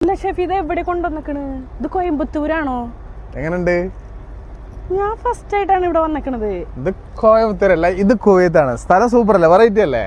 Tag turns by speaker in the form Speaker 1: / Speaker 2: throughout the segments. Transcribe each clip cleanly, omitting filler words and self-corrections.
Speaker 1: അല്ല ഷെഫി, ഇത് എവിടെ കൊണ്ടുവന്നിക്കണ്? ഇത് കോയമ്പത്തൂരാണോ?
Speaker 2: എങ്ങനെയുണ്ട്?
Speaker 1: ഞാൻ ഫസ്റ്റ് ആയിട്ടാണ് ഇവിടെ വന്നിക്കണത്.
Speaker 2: ഇത് കോയമ്പത്തൂരല്ല, ഇത് കുവൈത്താണ്. സ്ഥലം സൂപ്പർ അല്ലേ, വെറൈറ്റി അല്ലേ?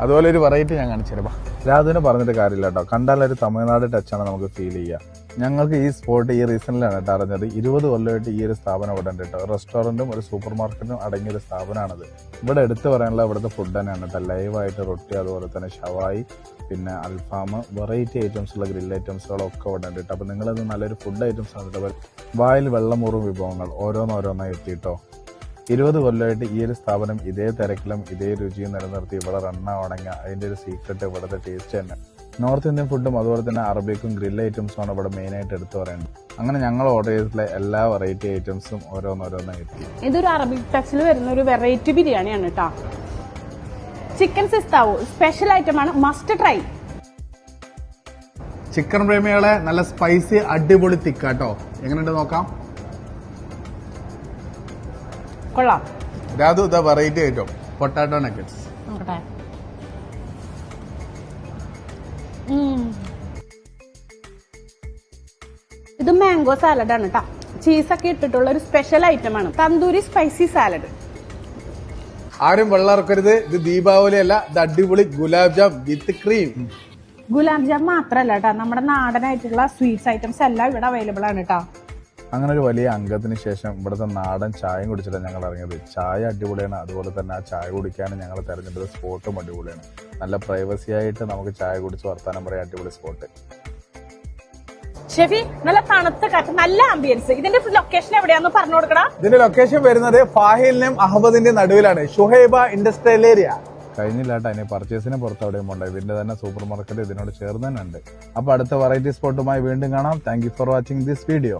Speaker 2: അതുപോലെ ഒരു വെറൈറ്റി ഞാൻ കാണിച്ചു. രാധുവിനെ പറഞ്ഞിട്ട് കാര്യമില്ല കേട്ടോ, കണ്ടാലൊരു തമിഴ്നാട് ടച്ചാണ് നമുക്ക് ഫീൽ ചെയ്യുക. ഞങ്ങൾക്ക് ഈ സ്പോട്ട് ഈ റീസണിലാണ് കേട്ടോ അറിഞ്ഞത്. 20 കൊല്ലമായിട്ട് ഈ ഒരു സ്ഥാപനം ഇവിടെ ഉണ്ട് കേട്ടോ. റെസ്റ്റോറൻറ്റും ഒരു സൂപ്പർ മാർക്കറ്റും അടങ്ങിയൊരു സ്ഥാപനമാണത്. ഇവിടെ എടുത്തു പറയാനുള്ള ഇവിടുത്തെ ഫുഡ് തന്നെയാണ് കേട്ടോ. ലൈവായിട്ട് റൊട്ടി, അതുപോലെ തന്നെ ഷവായി, പിന്നെ അൽഫാം, വെറൈറ്റി ഐറ്റംസുള്ള ഗ്രിൽ ഐറ്റംസുകളൊക്കെ ഇവിടെ ഉണ്ട് കേട്ടോ. അപ്പോൾ നിങ്ങളത് നല്ലൊരു ഫുഡ് ഐറ്റംസ് ആണ് കേട്ടോ. വായിൽ വെള്ളമൂറും വിഭവങ്ങൾ ഓരോന്നോരോന്നായി എത്തിയിട്ടോ. 20 കൊല്ലമായിട്ട് ഈ ഒരു സ്ഥാപനം ഇതേ തിരക്കിലും ഇതേ രുചിയും നിലനിർത്തി ഇവിടെ റണ്ണാവണമെങ്കിൽ അതിൻ്റെ ഒരു സീക്രട്ട് ഇവിടുത്തെ ടേസ്റ്റ് തന്നെ. നോർത്ത് ഇന്ത്യൻ ഫുഡും അതുപോലെ തന്നെ അറബിക്കും ഗ്രിൽ ഐറ്റംസും ആണ് ഇവിടെ മെയിനായിട്ട് എടുത്തു പറയുന്നത്. അങ്ങനെ ഞങ്ങൾ ഓർഡർ ചെയ്തിട്ടുള്ള എല്ലാ വെറൈറ്റി ഐറ്റംസും ഓരോന്നോരോന്നായി എത്തി.
Speaker 1: ഇതൊരു അറബിക് ടച്ചിൽ വരുന്ന ഒരു വെറൈറ്റി ബിരിയാണിയാണ് കേട്ടോ. ചിക്കൻ സിസ്താവു സ്പെഷ്യൽ ഐറ്റമാണ്, മസ്റ്റ് ട്രൈ.
Speaker 2: ചിക്കൻ പ്രേമികളെ നല്ല സ്പൈസി അടിപൊളി തിക്കാട്ടോ. എങ്ങനെയുണ്ട് നോക്കാം.
Speaker 1: കൊള്ളാം.
Speaker 2: Radhu the variety item potato nuggets.
Speaker 1: ഇത് മാംഗോ സാലഡ് ആണ് കേട്ടോ. ചീസൊക്കെ ഇട്ടിട്ടുള്ള ഒരു സ്പെഷ്യൽ ഐറ്റമാണ്, തന്തൂരി സ്പൈസി സാലഡ്.
Speaker 2: ആരും വെള്ളം ഇറക്കരുത്. ഇത് ദീപാവലി അല്ല, ഇത് അടിപൊളി ഗുലാബ് ജാം വിത്ത് ക്രീം.
Speaker 1: ഗുലാബ് ജാം മാത്രല്ല കേട്ടോ, നമ്മുടെ നാടനായിട്ടുള്ള സ്വീറ്റ്സ് ഐറ്റംസ് എല്ലാം ഇവിടെ അവൈലബിൾ ആണ് കേട്ടോ.
Speaker 2: അങ്ങനെ ഒരു വലിയ അംഗത്തിന് ശേഷം ഇവിടുത്തെ നാടൻ ചായയും കുടിച്ചിട്ടാണ് ഞങ്ങൾ ഇറങ്ങിയത്. ചായ അടിപൊളിയാണ്, അതുപോലെ തന്നെ ആ ചായ കുടിക്കാൻ ഞങ്ങൾ തിരഞ്ഞെടുത്ത സ്പോട്ടും അടിപൊളിയാണ്. നല്ല പ്രൈവസി ആയിട്ട് നമുക്ക് ചായ കുടിച്ച് വർത്താനം പറയാൻ അടിപൊളി സ്പോട്ട്.
Speaker 1: ഷെഫി, നല്ല തണുത്ത കാറ്റ്, നല്ല ആംബിയൻസ്. ഇതിന്റെ ലൊക്കേഷൻ എവിടെയാന്ന് പറഞ്ഞു കൊടുക്കടാ.
Speaker 2: ഇതിന്റെ ലൊക്കേഷൻ വരുന്നത് ഫാഹിലിനും അഹമ്മദിന്റെ നടുവിലാണ്, ഷുഹൈബ ഇൻഡസ്ട്രിയൽ ഏരിയ. കഴിഞ്ഞില്ലാട്ടോ, അതിന് പർച്ചേസിന് പുറത്ത് എവിടെയും ഉണ്ട്. ഇതിന്റെ തന്നെ സൂപ്പർ മാർക്കറ്റ് ഇതിനോട് ചേർന്ന് തന്നെ ഉണ്ട്. അപ്പൊ അടുത്ത വെറൈറ്റി സ്പോട്ടുമായി വീണ്ടും കാണാം. Thank you for watching this video.